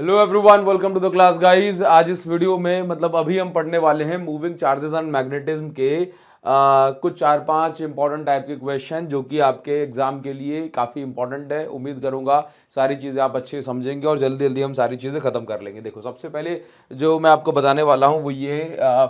Hello everyone, welcome to the class guys. आज इस video में मतलब अभी हम पढ़ने वाले हैं मूविंग चार्जेस एंड मैग्नेटिज्म के कुछ 4-5 इंपॉर्टेंट टाइप के क्वेश्चन जो कि आपके एग्जाम के लिए काफ़ी इंपॉर्टेंट है। उम्मीद करूंगा सारी चीज़ें आप अच्छे समझेंगे और जल्दी जल्दी हम सारी चीज़ें ख़त्म कर लेंगे। देखो, सबसे पहले जो मैं आपको बताने वाला हूँ वो ये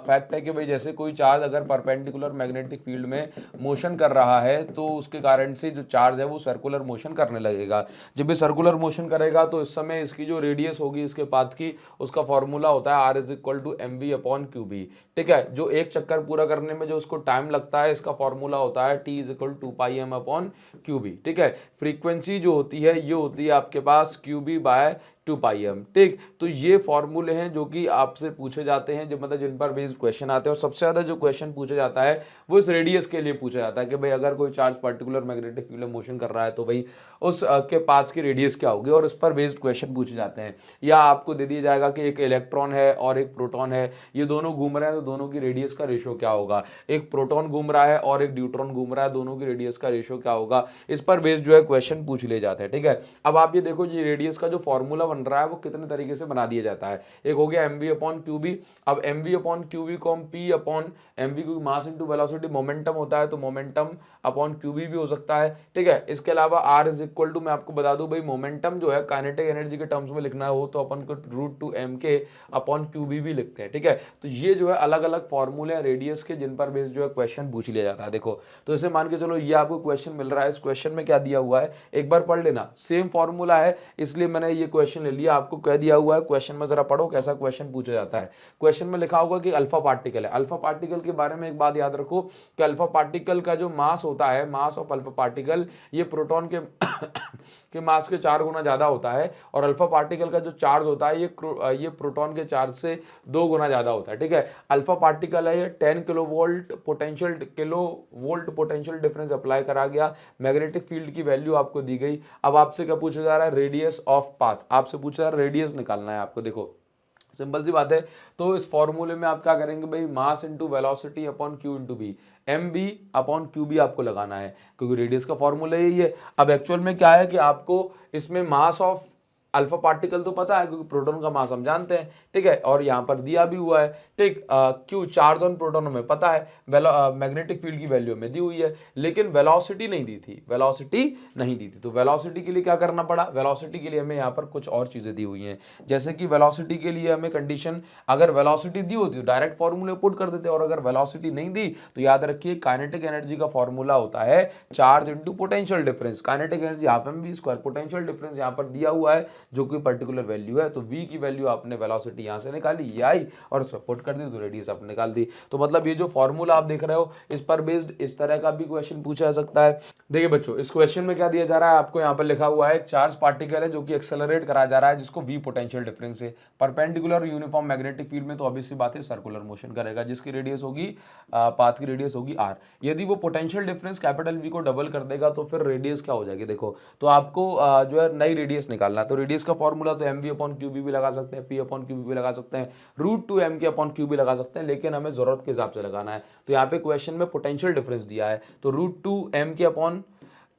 फैक्ट है कि भाई जैसे कोई चार्ज अगर परपेंडिकुलर मैग्नेटिक फील्ड में मोशन कर रहा है तो उसके कारण से जो चार्ज है वो सर्कुलर मोशन करने लगेगा। जब भी सर्कुलर मोशन करेगा तो इस समय इसकी जो रेडियस होगी इसके पाथ की, उसका फॉर्मूला होता है R is equal to M V upon Q B. ठीक है, जो एक चक्कर पूरा करने में जो उसको टाइम लगता है इसका फॉर्मूला होता है T is equal to pi M upon Q B. ठीक है, फ्रीक्वेंसी जो होती है ये होती है आपके पास क्यू बी बाय 2 पाई एम। ठीक, तो ये फॉर्मूले हैं जो कि आपसे पूछे जाते हैं, जो मतलब जिन पर बेस्ड क्वेश्चन आते हैं। और सबसे ज्यादा जो क्वेश्चन पूछा जाता है वो इस रेडियस के लिए पूछा जाता है कि भाई अगर कोई चार्ज पर्टिकुलर मैग्नेटिक फील्ड में मोशन कर रहा है तो भाई उस के पाथ की रेडियस क्या होगी, और इस पर बेस्ड क्वेश्चन पूछे जाते हैं। या आपको दे दिया जाएगा कि एक इलेक्ट्रॉन है और एक प्रोटॉन है, ये दोनों घूम रहे हैं तो दोनों की रेडियस का रेशियो क्या होगा। एक प्रोटॉन घूम रहा है और एक न्यूट्रॉन घूम रहा है, दोनों की रेडियस का रेशियो क्या होगा। इस पर बेस्ड जो है क्वेश्चन पूछ ले जाते हैं। ठीक है, अब आप ये देखो, ये रेडियस का जो फॉर्मूला बन रहा है वो कितने तरीके से बना दिया जाता है। एक हो गया M V upon Q B. अब M V upon Q B को हम पी अपॉन एम वी, क्योंकि मास इंटू वेलोसिटी मोमेंटम होता है तो मोमेंटम अपॉन क्यू बी भी हो सकता है। ठीक है, इसके अलावा आर इज इक्वल टू, मैं आपको बता दूं भाई मोमेंटम जो है काइनेटिक एनर्जी के टर्म्स में लिखना हो तो अपन को रूट टू एम के अपॉन क्यू बी भी लिखते हैं। ठीक है, तो ये जो है अलग अलग फॉर्मूले हैं रेडियस के जिन पर बेस्ड जो है क्वेश्चन पूछ लिया जाता है। देखो, तो इसे मान के चलो ये आपको क्वेश्चन मिल रहा है, इस क्वेश्चन में क्या दिया हुआ है एक बार पढ़ लेना। सेम फॉर्मूला है इसलिए मैंने ये क्वेश्चन ले लिया, आपको कह दिया हुआ है क्वेश्चन में, जरा पढ़ो कैसा क्वेश्चन पूछा जाता है। क्वेश्चन में लिखा होगा कि अल्फा पार्टिकल है। अल्फा पार्टिकल के बारे में एक बात याद रखो कि अल्फा पार्टिकल का जो मास होता है, मास ऑफ अल्फा पार्टिकल, ये प्रोटॉन के के मास के 4 गुना ज्यादा होता है। और अल्फा पार्टिकल का जो चार्ज होता है ये प्रोटॉन के चार्ज से 2 गुना ज्यादा होता है। ठीक है, अल्फा पार्टिकल है ये 10 kilo volt potential difference apply करा गया, मैग्नेटिक फील्ड की वैल्यू आपको दी गई। अब आपसे क्या पूछा जा रहा है, रेडियस ऑफ पाथ आपसे पूछा जा रहा है, रेडियस निकालना है आपको। देखो, सिंपल सी बात है। तो इस फॉर्मूले में आप क्या करेंगे भाई, mass into velocity upon Q into B, M B upon Q B आपको लगाना है क्योंकि रेडियस का फॉर्मूला यही है। अब एक्चुअल में क्या है कि आपको इसमें मास ऑफ अल्फा पार्टिकल तो पता है क्योंकि प्रोटॉन का मास हम जानते हैं। ठीक है, और यहां पर दिया भी हुआ है। ठीक, क्यू चार्ज ऑन प्रोटॉन में पता है, मैग्नेटिक फील्ड की वैल्यू में दी हुई है, लेकिन वेलोसिटी नहीं दी थी, वेलोसिटी नहीं दी थी। तो वेलोसिटी के लिए क्या करना पड़ा, वेलोसिटी के लिए हमें यहाँ पर कुछ और चीजें दी हुई हैं। जैसे कि वेलोसिटी के लिए हमें कंडीशन, अगर वेलोसिटी दी होती तो डायरेक्ट फॉर्मूले पुट कर देते, और अगर वेलोसिटी नहीं दी तो याद रखिए काइनेटिक एनर्जी का फॉर्मूला होता है charge into potential difference. Kinetic energy half M V square, potential difference यहाँ पर दिया हुआ है जो कि पर्टिकुलर वैल्यू है। तो v की वैल्यू आपने वेलोसिटी यहां से निकाली, ये आई और उसको पुट कर दी तो रेडियस आपने निकाल दी। तो मतलब ये जो फॉर्मूला आप देख रहे हो इस पर बेस्ड इस तरह का भी क्वेश्चन पूछा जा सकता है। देखिए बच्चों, इस क्वेश्चन में क्या दिया जा रहा है, आपको यहाँ पर लिखा हुआ है चार्ज पार्टिकल है जो कि एक्सेलरेट कराया जा रहा है जिसको v पोटेंशियल डिफरेंस है, परपेंडिकुलर यूनिफॉर्म मैग्नेटिक फील्ड में, तो ऑब्वियसली बात है सर्कुलर मोशन करेगा जिसकी रेडियस होगी, पाथ की रेडियस होगी r। यदि वो पोटेंशियल डिफरेंस कैपिटल v को डबल कर देगा तो फिर रेडियस क्या हो जाएगी। देखो, तो आपको जो है नई रेडियस निकालना है। तो रेडियस का फॉर्मूला तो M B upon Q B भी लगा सकते हैं, पी अपॉन क्यू बी भी लगा सकते हैं, रूट टू एम के अपॉन क्यू भी लगा सकते हैं, लेकिन हमें जरूरत के हिसाब से लगाना है। तो यहाँ पे क्वेश्चन में पोटेंशियल डिफरेंस दिया है तो रूट टू एम के अपॉन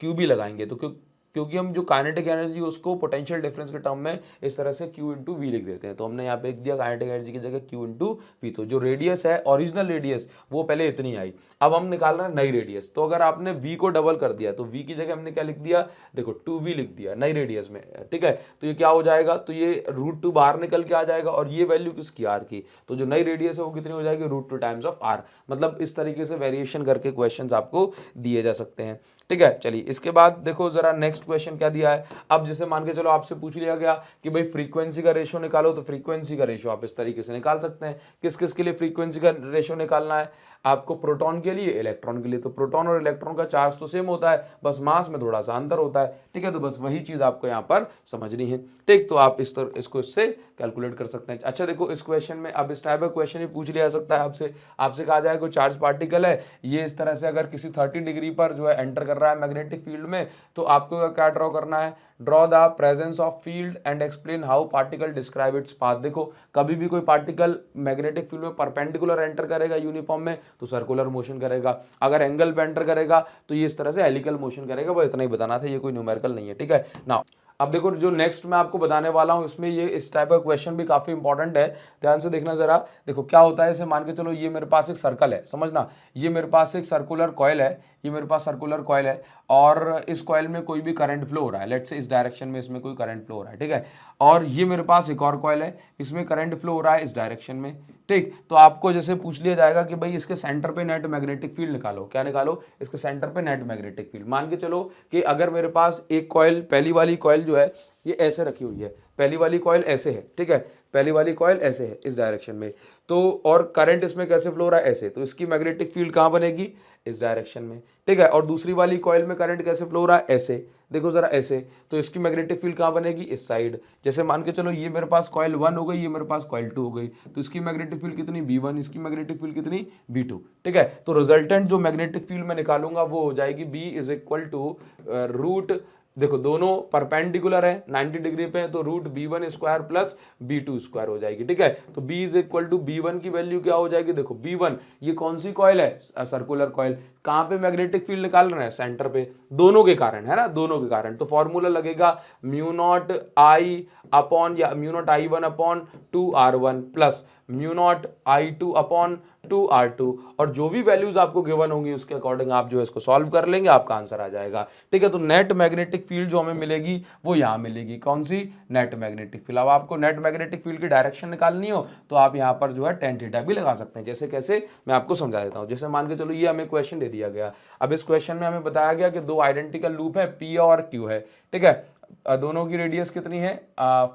क्यू भी लगाएंगे। तो क्योंकि हम जो काइनेटिक एनर्जी उसको पोटेंशियल डिफरेंस के टर्म में इस तरह से Q इंटू वी लिख देते हैं, तो हमने यहाँ पे लिख दिया काइनेटिक एनर्जी की जगह Q इंटू वी। तो जो रेडियस है ओरिजिनल रेडियस वो पहले इतनी आई, अब हम निकाल रहे हैं नई रेडियस। तो अगर आपने V को डबल कर दिया तो V की जगह हमने क्या लिख दिया, देखो 2V लिख दिया नई रेडियस में। ठीक है, तो ये क्या हो जाएगा, तो ये रूट टू बाहर निकल के आ जाएगा और ये वैल्यू किसकी, R की। तो जो नई रेडियस है वो कितनी हो जाएगी, root two times of R। मतलब इस तरीके से वेरिएशन करके क्वेश्चन आपको दिए जा सकते हैं। ठीक है, चलिए इसके बाद देखो जरा नेक्स्ट क्वेश्चन क्या दिया है। अब जैसे मान के चलो आपसे पूछ लिया गया कि भाई फ्रीक्वेंसी का रेशियो निकालो, तो फ्रीक्वेंसी का रेशियो आप इस तरीके से निकाल सकते हैं। किस किस के लिए फ्रीक्वेंसी का रेशियो निकालना है, आपको प्रोटॉन के लिए, इलेक्ट्रॉन के लिए। तो प्रोटॉन और इलेक्ट्रॉन का चार्ज तो सेम होता है, बस मास में थोड़ा सा अंतर होता है। ठीक है, तो बस वही चीज आपको यहाँ पर समझनी है। ठीक, तो आप इसको इससे कैलकुलेट कर सकते हैं। अच्छा देखो, इस क्वेश्चन में अब इस टाइप का क्वेश्चन ही पूछ लिया जा सकता है आपसे। आपसे कहा जाए कोई चार्ज पार्टिकल है, ये इस तरह से अगर किसी 30 डिग्री पर जो है एंटर कर रहा है मैग्नेटिक फील्ड में, तो आपको क्या ड्रॉ करना है, draw the presence of field and explain how particle describe its path. देखो, कभी भी कोई पार्टिकल मैग्नेटिक फील्ड में परपेंडिकुलर एंटर करेगा यूनिफॉर्म में तो सर्कुलर मोशन करेगा, अगर एंगल पे एंटर करेगा तो ये इस तरह से हेलिकल मोशन करेगा। वो इतना ही बताना था, ये कोई न्यूमेरिकल नहीं है। ठीक है ना, अब देखो जो नेक्स्ट मैं आपको बताने वाला हूँ इसमें ये इस टाइप का क्वेश्चन भी काफी इंपॉर्टेंट है, ध्यान से देखना जरा। देखो क्या होता है, इसे मान के चलो ये मेरे पास एक सर्कल है, समझना, ये मेरे पास एक सर्कुलर कॉइल है, ये मेरे पास सर्कुलर कॉइल है और इस कॉइल में कोई भी करंट फ्लो हो रहा है, लेट्स से इस डायरेक्शन में इसमें कोई करंट फ्लो हो रहा है, ठीक है। और ये मेरे पास एक और कॉइल है, इसमें करंट फ्लो हो रहा है इस डायरेक्शन में, ठीक। तो आपको जैसे पूछ लिया जाएगा कि भाई इसके सेंटर पे नेट मैग्नेटिक फील्ड निकालो, क्या निकालो, इसके सेंटर पे नेट मैग्नेटिक फील्ड। मान के चलो कि अगर मेरे पास एक कॉइल, पहली वाली कॉइल जो है ये ऐसे रखी हुई है, पहली वाली कॉइल ऐसे है, ठीक है, पहली वाली कॉइल ऐसे है इस डायरेक्शन में, तो और करंट इसमें कैसे फ्लो हो रहा है, ऐसे, तो इसकी मैग्नेटिक फील्ड कहाँ बनेगी, इस डायरेक्शन में, ठीक है। और दूसरी वाली कॉइल में करंट कैसे फ्लो हो रहा है, ऐसे, देखो जरा ऐसे, तो इसकी मैग्नेटिक फील्ड कहाँ बनेगी, इस साइड। जैसे मान के चलो ये मेरे पास कॉइल 1 हो गई, ये मेरे पास कॉइल 2 हो गई, तो इसकी मैग्नेटिक फील्ड कितनी, B1, इसकी मैग्नेटिक फील्ड कितनी, B2, ठीक है। तो रिजल्टेंट जो मैग्नेटिक फील्ड मैं निकालूंगा वो हो जाएगी B is equal to root, देखो दोनों परपेंडिकुलर है 90 डिग्री पे, तो root B1 square plus B2 square हो जाएगी, ठीक है। तो B is equal to B1 की वैल्यू क्या हो जाएगी, देखो B1 ये कौन सी कॉइल है, सर्कुलर कॉइल, कहां पे मैग्नेटिक फील्ड निकाल रहे हैं, सेंटर पे, दोनों के कारण है ना, दोनों के कारण। तो फॉर्मूला लगेगा म्यू नॉट आई अपॉन, या mu naught I1 upon 2R1 plus mu naught I2 upon 2R2, और जो भी वैल्यूज आपको गिवन होंगी उसके अकॉर्डिंग आप जो है इसको सॉल्व कर लेंगे, आपका आंसर आ जाएगा, ठीक है। तो नेट मैग्नेटिक फील्ड जो हमें मिलेगी वो यहाँ मिलेगी, कौन सी, नेट मैग्नेटिक फील्ड। अब आपको नेट मैग्नेटिक फील्ड की डायरेक्शन निकालनी हो तो आप यहाँ पर जो है टेन थीटा भी लगा सकते हैं, जैसे कैसे मैं आपको समझा देता हूँ। जैसे मान के चलो ये हमें क्वेश्चन दे दिया गया, अब इस क्वेश्चन में हमें बताया गया कि दो आइडेंटिकल लूप है P और Q है, ठीक है, दोनों की रेडियस कितनी है,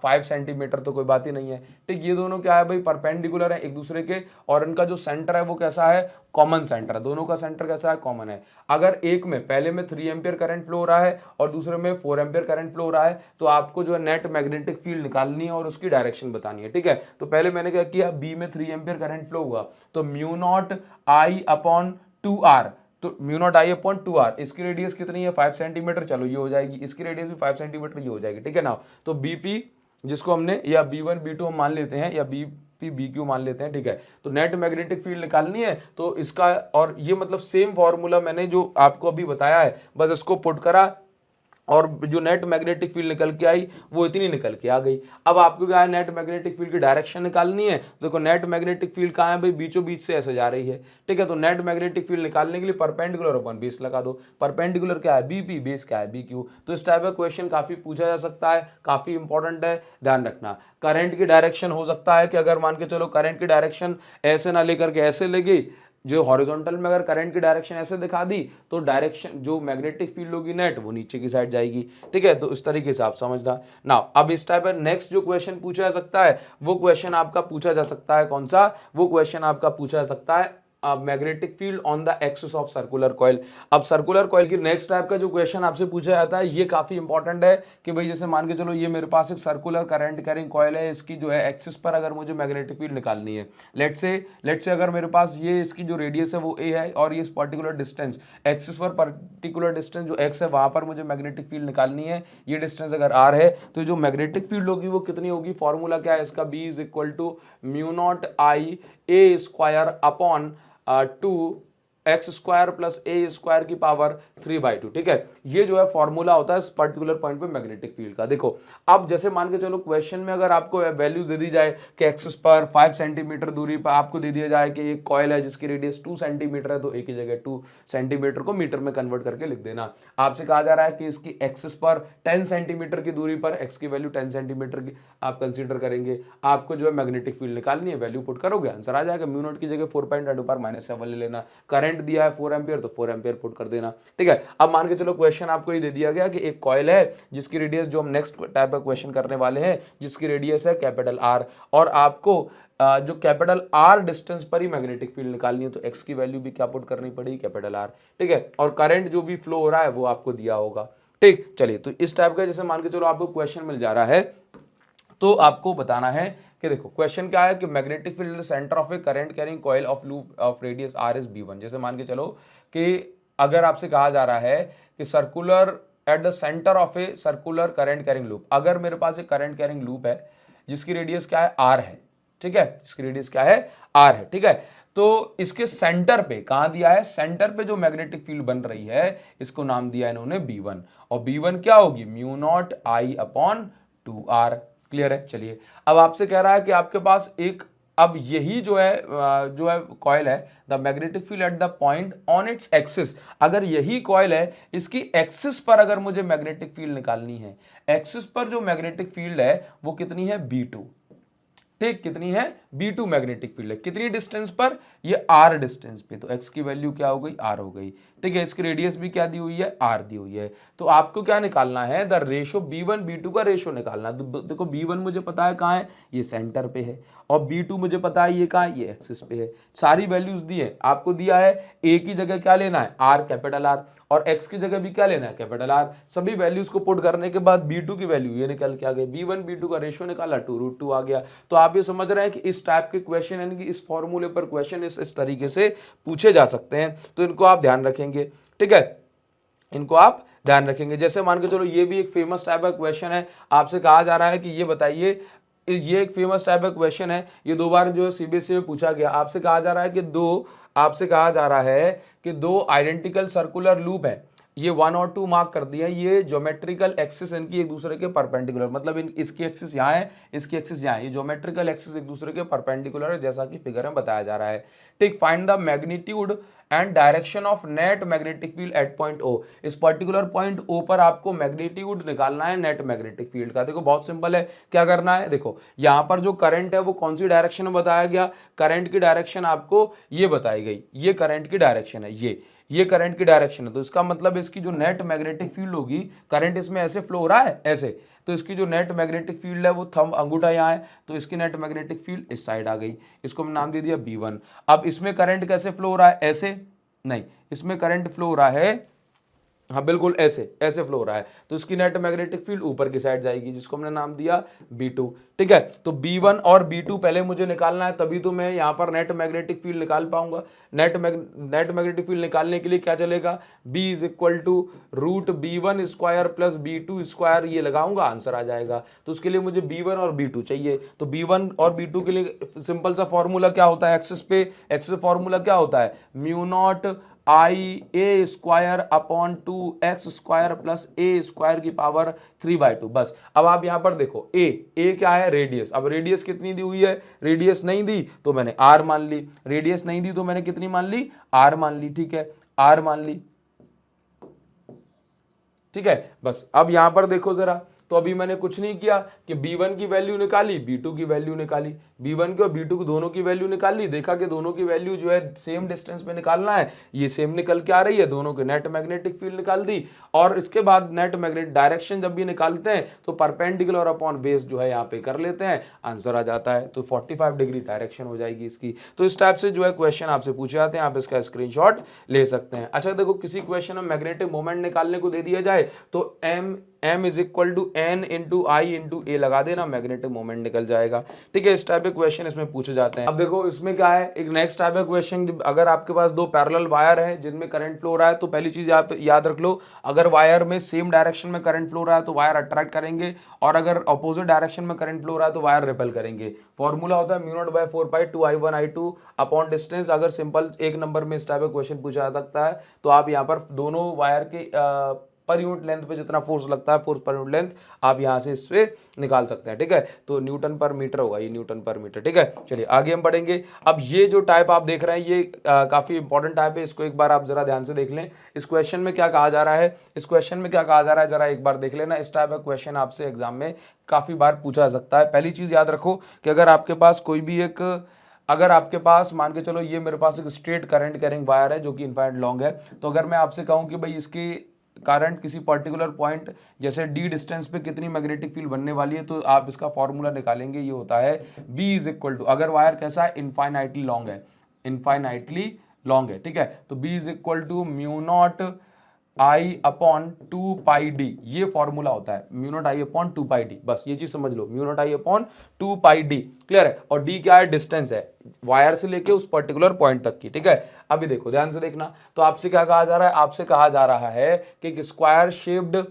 5 सेंटीमीटर, तो कोई बात ही नहीं है, ठीक। ये दोनों क्या है भाई, परपेंडिकुलर है एक दूसरे के, और इनका जो सेंटर है वो कैसा है, कॉमन सेंटर है, दोनों का सेंटर कैसा है, कॉमन है। अगर एक में, पहले में 3 एम्पियर करंट फ्लो हो रहा है और दूसरे में 4 एम्पियर करंट फ्लो हो रहा है, तो आपको जो है नेट मैग्नेटिक फील्ड निकालनी है और उसकी डायरेक्शन बतानी है, ठीक है। तो पहले मैंने क्या किया, बी में 3 एम्पियर करंट फ्लो हुआ, तो mu naught I upon 2R, तो mu naught I upon 2R, इसकी रेडियस कितनी है, 5 सेंटीमीटर, चलो ये हो जाएगी, इसकी रेडियस भी 5 सेंटीमीटर, ये हो जाएगी, ठीक है ना। तो BP जिसको हमने, या B1 B2 हम मान लेते हैं, या BP BQ मान लेते हैं, ठीक है। तो नेट मैग्नेटिक फील्ड निकालनी है तो इसका, और ये मतलब सेम फॉर्मूला मैंने जो आपको अभी बताया है, बस इसको पुट करा और जो नेट मैग्नेटिक फील्ड निकल के आई वो इतनी निकल के आ गई। अब आपको क्या है, नेट मैग्नेटिक फील्ड की डायरेक्शन निकालनी है, देखो नेट मैग्नेटिक फील्ड कहाँ है भाई, बीचों बीच से ऐसे जा रही है, ठीक है। तो नेट मैग्नेटिक फील्ड निकालने के लिए परपेंडिकुलर अपन बेस लगा दो, परपेंडिकुलर क्या है, BP, बेस क्या है, BQ। तो इस टाइप का क्वेश्चन काफी पूछा जा सकता है, काफी इंपॉर्टेंट है, ध्यान रखना। करंट की डायरेक्शन हो सकता है कि अगर मान के चलो करंट की डायरेक्शन ऐसे ना लेकर के ऐसे ले गई, जो हॉरिजॉन्टल में अगर करंट की डायरेक्शन ऐसे दिखा दी तो डायरेक्शन जो मैग्नेटिक फील्ड होगी नेट वो नीचे की साइड जाएगी, ठीक है। तो इस तरीके से आप समझना ना। अब इस टाइप में नेक्स्ट जो क्वेश्चन पूछा जा सकता है वो क्वेश्चन आपका पूछा जा सकता है, कौन सा, वो क्वेश्चन आपका पूछा जा सकता है magnetic field on the axis of circular coil. अब सर्कुलर कॉइल की नेक्स्ट टाइप का जो क्वेश्चन आपसे पूछा जाता है ये काफी इंपॉर्टेंट है कि भाई जैसे मान के चलो ये मेरे पास एक सर्कुलर करंट कैरिंग कॉइल है, इसकी जो है एक्सिस पर अगर मुझे मैग्नेटिक फील्ड निकालनी है, लेट्स से अगर मेरे पास ये इसकी जो रेडियस है वो a है और ये पर्टिकुलर डिस्टेंस एक्सिस पर, पर्टिकुलर डिस्टेंस जो x है वहां पर मुझे मैग्नेटिक फील्ड निकालनी है, ये डिस्टेंस अगर r है तो जो मैग्नेटिक फील्ड होगी वो कितनी होगी, फॉर्मूला क्या है इसका, B is equal to mu not I A square upon 2x² plus a² की पावर 3/2, ठीक है। ये जो है फॉर्मूला होता है इस पर्टिकुलर पॉइंट पे मैग्नेटिक फील्ड का। देखो अब जैसे मान के चलो क्वेश्चन में अगर आपको वैल्यूज दे दी जाए कि एक्सिस पर 5 सेंटीमीटर दूरी पर आपको दे दिया जाए कि एक कॉइल है जिसकी रेडियस 2 सेंटीमीटर है, तो एक ही जगह 2 सेंटीमीटर को मीटर में कन्वर्ट करके लिख देना। आपसे कहा जा रहा है कि इसकी एक्सिस पर 10 सेंटीमीटर की दूरी पर एक्स की वैल्यू 10 सेंटीमीटर की आप कंसीडर करेंगे, आपको जो है मैग्नेटिक फील्ड निकालनी है, वैल्यू पुट करोगे आंसर आ जाएगा। म्यू नॉट की जगह 4.10⁻⁷ ले लेना, करंट दिया है 4 एम्पियर तो 4 एम्पियर पुट कर देना, ठीक है। अब मान के चलो क्वेश्चन आपको ये दे दिया गया कि एक कॉइल है जिसकी रेडियस, जो हम नेक्स्ट टाइप का क्वेश्चन करने वाले हैं, जिसकी रेडियस है कैपिटल R, और आपको जो कैपिटल R डिस्टेंस पर ही मैग्नेटिक फील्ड निकालनी है, तो x की वैल्यू भी क्या पुट करनी पड़ेगी, कैपिटल R, ठीक है। और करंट जो भी फ्लो हो रहा है वो आपको दिया होगा, ठीक। चलिए तो इस टाइप का जैसे मान के चलो आपको क्वेश्चन मिल जा रहा है तो आपको बताना है कि देखो क्वेश्चन क्या है कि magnetic field centre of A current carrying coil of loop of radius R is B1। जैसे मान के चलो कि अगर आपसे कहा जा रहा है कि circular at the centre of a circular current carrying loop, अगर मेरे पास एक करंट कैरिंग लूप है जिसकी रेडियस क्या है R है, ठीक है, इसकी रेडियस क्या है, आर है, ठीक है। तो इसके सेंटर पे कहां दिया है, सेंटर पे जो मैग्नेटिक फील्ड बन रही है इसको नाम दिया इन्होंने B1, और B1 क्या होगी, mu naught I upon 2r। Clear है। चलिए अब आपसे कह रहा है कि आपके पास एक, अब यही जो है कॉइल है, the magnetic field at the point on its axis, अगर यही कॉइल है इसकी एक्सिस पर अगर मुझे मैग्नेटिक फील्ड निकालनी है, एक्सिस पर जो मैग्नेटिक फील्ड है वो कितनी है, B2, ठीक, कितनी है, B2 मैग्नेटिक फील्ड है, कितनी डिस्टेंस पर, ये r डिस्टेंस पे, तो x की वैल्यू क्या हो गई, r हो गई, ठीक है। इसकी रेडियस भी क्या दी हुई है, r दी हुई है। तो आपको क्या निकालना है, द रेशो B1 B2 का रेशो निकालना। देखो B1 मुझे पता है कहाँ है, ये सेंटर पे है, और B2 मुझे पता है ये कहाँ है, ये एक्सिस पे है। सारी वैल्यूज दी है, आपको दिया है a की जगह क्या लेना है, r कैपिटल R, और x की जगह भी क्या लेना है, कैपिटल R। सभी वैल्यूज को पुट करने के बाद B2 की वैल्यू ये निकल के आ गई, B1 B2 का रेशियो निकाला 2√2 आ गया। तो आप ये समझ रहे हैं कि इस टाइप के क्वेश्चन, यानी कि इस फॉर्मूले पर क्वेश्चन इस तरीके से पूछे जा सकते हैं, तो इनको आप ध्यान रखेंगे, ठीक है, इनको आप ध्यान रखेंगे। जैसे मान के चलो ये भी एक फेमस टाइप का क्वेश्चन है, आपसे कहा जा रहा है कि ये बताइए, ये एक फेमस टाइप का क्वेश्चन है, ये 2 बार जो है सीबीएसई में पूछा गया। आपसे कहा जा रहा है कि आपसे कहा जा रहा है कि 2 आइडेंटिकल सर्कुलर लूप है, ये 1 और 2 मार्क कर दिया, ये ज्योमेट्रिकल एक्सिस इनकी एक दूसरे के परपेंडिकुलर, मतलब इसकी एक्सिस यहाँ है, इसकी एक्सिस यहाँ है, ये ज्योमेट्रिकल एक्सिस एक दूसरे के परपेंडिकुलर है, जैसा कि फिगर में बताया जा रहा है, ठीक। Find the magnitude and direction of net magnetic field at point O, इस पर्टिकुलर पॉइंट O पर आपको मैग्नीट्यूड निकालना है नेट मैग्नेटिक फील्ड का। देखो बहुत सिंपल है, क्या करना है, देखो यहां पर जो करंट है वो कौन सी डायरेक्शन में बताया गया, करंट की डायरेक्शन आपको ये बताई गई, ये करंट की डायरेक्शन है, ये करंट की डायरेक्शन है, तो इसका मतलब इसकी जो नेट मैग्नेटिक फील्ड होगी, करंट इसमें ऐसे फ्लो हो रहा है ऐसे, तो इसकी जो नेट मैग्नेटिक फील्ड है वो थंब अंगूठा यहाँ है, तो इसकी नेट मैग्नेटिक फील्ड इस साइड आ गई, इसको हम नाम दे दिया B1। अब इसमें करंट कैसे फ्लो हो रहा है, ऐसे नहीं, इसमें करंट फ्लो हो रहा है, हाँ बिल्कुल ऐसे ऐसे फ्लो हो रहा है, तो इसकी नेट मैग्नेटिक फील्ड ऊपर की साइड जाएगी, जिसको हमने नाम दिया B2, ठीक है। तो B1 और B2 पहले मुझे निकालना है, तभी तो मैं यहाँ पर नेट मैग्नेटिक फील्ड निकाल पाऊंगा। नेट मैग्नेटिक फील्ड निकालने के लिए क्या चलेगा, B is equal to √B1 square plus B2 square, ये लगाऊंगा, आंसर आ जाएगा। तो उसके लिए मुझे B1 और B2 चाहिए, तो B1 और B2 के लिए सिंपल सा फॉर्मूला क्या होता है, एक्सिस फॉर्मूला क्या होता है, mu not I A square upon 2x square plus A square की पावर 3/2। बस अब आप यहां पर देखो ए क्या है, रेडियस। अब रेडियस कितनी दी हुई है, रेडियस नहीं दी तो मैंने r मान ली, रेडियस नहीं दी तो मैंने कितनी मान ली, r मान ली, ठीक है, r मान ली, ठीक है। बस अब यहां पर देखो जरा, तो अभी मैंने कुछ नहीं किया कि B1 की वैल्यू निकाली, B2 की वैल्यू निकाली, B1 की और B2 की दोनों की वैल्यू निकाली, देखा कि दोनों की वैल्यू जो है सेम डिस्टेंस पे निकालना है, ये सेम निकल के आ रही है, दोनों के नेट मैग्नेटिक फील्ड निकाल दी। और इसके बाद नेट मैग्नेटिक डायरेक्शन जब भी निकालते हैं तो परपेंडिकुलर अपॉन बेस जो है यहाँ पे कर लेते हैं, आंसर आ जाता है, तो 45 डिग्री डायरेक्शन हो जाएगी इसकी। तो इस टाइप से जो है क्वेश्चन आपसे पूछे जाते हैं, आप इसका स्क्रीनशॉट ले सकते हैं। अच्छा देखो, किसी क्वेश्चन में मैग्नेटिक मोमेंट निकालने को दे दिया जाए तो m is equal to n into I into A लगा देना, मैग्नेटिक मोमेंट निकल जाएगा, ठीक है। इस टाइप के क्वेश्चन इसमें पूछे जाते हैं। अब देखो इसमें क्या है, एक नेक्स्ट टाइप का क्वेश्चन, अगर आपके पास 2 पैरेलल वायर है जिनमें करंट फ्लो हो रहा है, तो पहली चीज आप याद रख लो, अगर वायर में सेम डायरेक्शन में करंट फ्लो हो रहा है तो वायर अट्रैक्ट करेंगे, और अगर अपोजिट डायरेक्शन में करंट फ्लो हो रहा है तो वायर रिपेल करेंगे। फॉर्मूला होता है mu not bye 4 pi 2I1 I2 upon distance. अगर सिंपल एक नंबर में इस टाइप का क्वेश्चन पूछा जा सकता है, तो आप यहाँ पर दोनों वायर के पर यूनिट लेंथ पे जितना फोर्स लगता है, फोर्स पर यूनिट लेंथ आप यहां से इससे निकाल सकते हैं, ठीक है। तो न्यूटन पर मीटर होगा, ये न्यूटन पर मीटर, ठीक है। चलिए आगे हम बढ़ेंगे। अब ये जो टाइप आप देख रहे हैं ये काफी इंपॉर्टेंट टाइप है, इसको एक बार आप जरा ध्यान से देख लें। इस क्वेश्चन में क्या कहा जा रहा है, इस क्वेश्चन में क्या कहा जा रहा है, जरा एक बार देख लेना। इस टाइप का क्वेश्चन आपसे एग्जाम में काफी बार पूछा जा सकता है। पहली चीज याद रखो कि अगर आपके पास कोई भी एक, अगर आपके पास मान के चलो ये मेरे पास एक स्ट्रेट करंट कैरिंग वायर है जो कि इनफाइनाइट लॉन्ग है, तो अगर मैं आपसे कहूं कि भाई इसके करंट किसी पर्टिकुलर पॉइंट जैसे d डिस्टेंस पे कितनी मैग्नेटिक फील्ड बनने वाली है, तो आप इसका फॉर्मूला निकालेंगे, ये होता है B इज इक्वल टू, अगर वायर कैसा है, इनफाइनाइटली लॉन्ग है, इनफाइनाइटली लॉन्ग है, ठीक है, तो B is equal to mu not I upon 2 pi D, ये फॉर्मूला होता है, mu not I upon 2 pi D. बस ये चीज समझ लो, mu not I upon 2 pi D, clear है। और डी क्या है, डिस्टेंस है वायर से लेके उस पर्टिकुलर पॉइंट तक की, ठीक है। अभी देखो ध्यान से देखना, तो आपसे क्या कहा जा रहा है, आपसे कहा जा रहा है कि एक स्क्वायर शेप्ड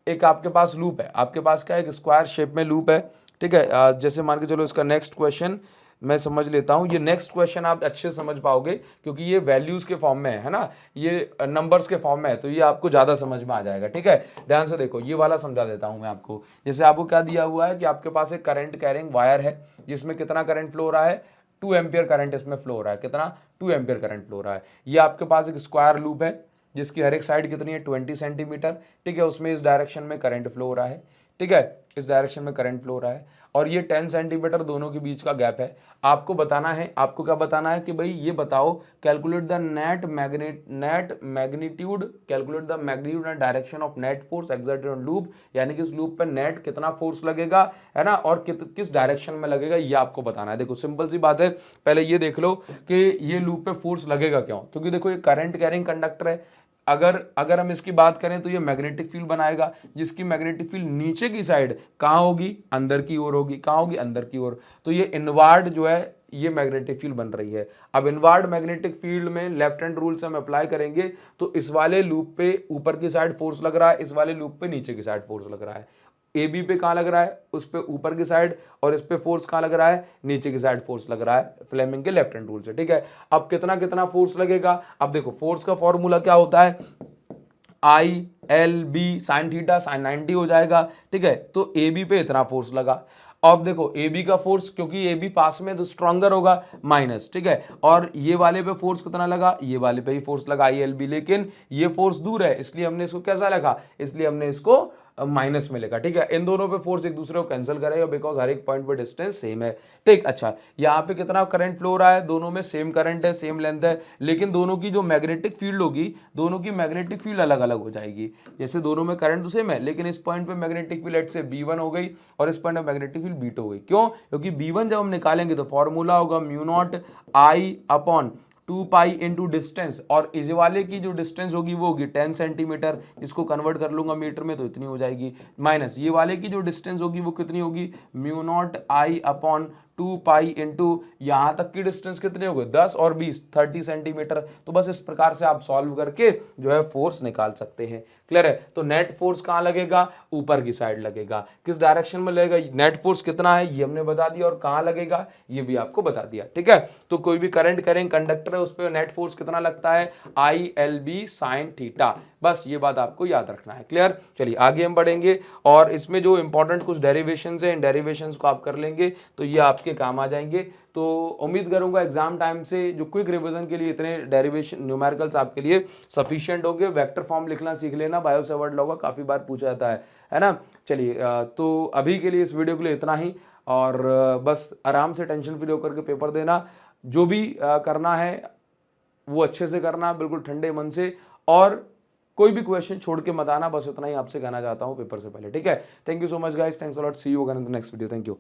एक आपके पास लूप है, आपके पास क्या है, एक स्क्वायर शेप में लूप है, ठीक है। जैसे मान के चलो इसका नेक्स्ट क्वेश्चन, मैं समझ लेता हूं। ये नेक्स्ट क्वेश्चन आप अच्छे से समझ पाओगे क्योंकि ये वैल्यूज के फॉर्म में है ना, ये नंबर्स के फॉर्म में है, तो ये आपको ज्यादा समझ में आ जाएगा। ठीक है, ध्यान से देखो, ये वाला समझा देता हूं मैं आपको। जैसे आपको क्या दिया हुआ है कि आपके पास एक करंट कैरिंग वायर है जिसमें कितना करंट फ्लो हो रहा है, 2 एम्पियर करंट इसमें फ्लो हो रहा है। कितना? 2 एम्पियर करंट फ्लो हो रहा है। ये आपके पास एक स्क्वायर लूप है जिसकी हर एक साइड कितनी है, 20 सेंटीमीटर। ठीक है, उसमें इस डायरेक्शन में करंट फ्लो हो रहा है। ठीक है, इस डायरेक्शन में करंट फ्लो हो रहा है और ये 10 सेंटीमीटर दोनों के बीच का गैप है। आपको बताना है, आपको क्या बताना है कि भाई ये बताओ, calculate the net magnitude, calculate the magnitude and direction of net force exerted on loop, यानी कि इस लूप पे नेट कितना फोर्स लगेगा, है ना, और किस डायरेक्शन में लगेगा, ये आपको बताना है। देखो सिंपल सी बात है, पहले ये देख लो कि ये लूप पे फोर्स लगेगा क्यों, क्योंकि देखो ये करंट कैरिंग कंडक्टर है। अगर हम इसकी बात करें तो ये मैग्नेटिक फील्ड बनाएगा, जिसकी मैग्नेटिक फील्ड नीचे की साइड कहाँ होगी, अंदर की ओर होगी। कहाँ होगी? अंदर की ओर। तो ये इनवार्ड जो है ये मैग्नेटिक फील्ड बन रही है। अब इनवार्ड मैग्नेटिक फील्ड में लेफ्ट हैंड रूल से हम अप्लाई करेंगे तो इस वाले लूप पे ऊपर की साइड फोर्स लग रहा है, इस वाले लूप पे नीचे की साइड फोर्स लग रहा है। ए बी पे कहाँ लग रहा है, उस पे ऊपर की साइड, और इस पे फोर्स कहाँ लग रहा है, नीचे की साइड फोर्स लग रहा है, फ्लेमिंग के लेफ्ट हैंड रूल से। ठीक है, अब कितना कितना फोर्स लगेगा, अब देखो फोर्स का फॉर्मूला क्या होता है, I L B sine theta, sine 90 हो जाएगा। ठीक है, तो ए बी पे इतना फोर्स लगा। अब देखो ए बी का फोर्स, क्योंकि ए बी पास में तो स्ट्रॉन्गर होगा, माइनस। ठीक है, और ये वाले पे फोर्स कितना लगा, ये वाले पे ही फोर्स लगा, आई एल बी, लेकिन ये फोर्स दूर है इसलिए हमने इसको कैसा लिखा, इसलिए हमने इसको माइनस में लिखा। ठीक है, इन दोनों पे फोर्स एक दूसरे को कैंसिल करेगा बिकॉज हर एक पॉइंट पे डिस्टेंस सेम है। ठीक, अच्छा यहाँ पे कितना करंट फ्लो हो रहा है, दोनों में सेम करंट है, सेम लेंथ है, लेकिन दोनों की जो मैग्नेटिक फील्ड होगी, दोनों की मैग्नेटिक फील्ड अलग अलग हो जाएगी। जैसे दोनों में करंट तो सेम है लेकिन इस पॉइंट पे मैग्नेटिक फील्ड लेट से B1 हो गई और इस पॉइंट पे मैग्नेटिक फील्ड B2 हो गई। क्यों? क्योंकि B1 जब हम निकालेंगे तो फॉर्मूला होगा mu naught I upon 2 pi into distance, और इस वाले की जो डिस्टेंस होगी वो होगी 10 सेंटीमीटर, इसको कन्वर्ट कर लूंगा मीटर में तो इतनी हो जाएगी, माइनस ये वाले की जो डिस्टेंस होगी वो कितनी होगी, mu naught I upon 2 pi into यहाँ तक की डिस्टेंस कितने हो गए, 10 और 20, 30 सेंटीमीटर। तो बस इस प्रकार से आप सॉल्व करके जो है फोर्स निकाल सकते हैं। क्लियर है? तो नेट फोर्स कहाँ लगेगा, ऊपर की साइड लगेगा। किस डायरेक्शन में लगेगा, नेट फोर्स कितना है ये हमने बता दिया, और कहाँ लगेगा ये भी आपको बता दिया। ठीक है, तो कोई भी करंट कैरिंग कंडक्टर है उस पर नेट फोर्स कितना लगता है, I L B sine theta. बस ये बात आपको याद रखना है। क्लियर? चलिए आगे हम बढ़ेंगे और इसमें जो इंपॉर्टेंट कुछ डेरिवेशंस हैं, इन डेरिवेशंस को आप कर लेंगे तो ये आपके काम आ जाएंगे। तो उम्मीद करूंगा एग्जाम टाइम से जो क्विक रिवीजन के लिए इतने डेरिवेशन न्यूमेरिकल्स आपके लिए सफिशिएंट होंगे। वेक्टर फॉर्म लिखना सीख लेना, बायो सेवर्ट लॉ का काफी बार पूछा जाता है ना। चलिए तो अभी के लिए इस वीडियो के लिए इतना ही, और बस आराम से टेंशन फ्री होकर के पेपर देना। जो भी करना है वो अच्छे से करना, बिल्कुल ठंडे मन से, और कोई भी क्वेश्चन छोड़ के मत आना। बस इतना ही आपसे कहना चाहता हूँ पेपर से पहले। ठीक है, thank you so much guys, thanks a lot, see you again in the next video, thank you.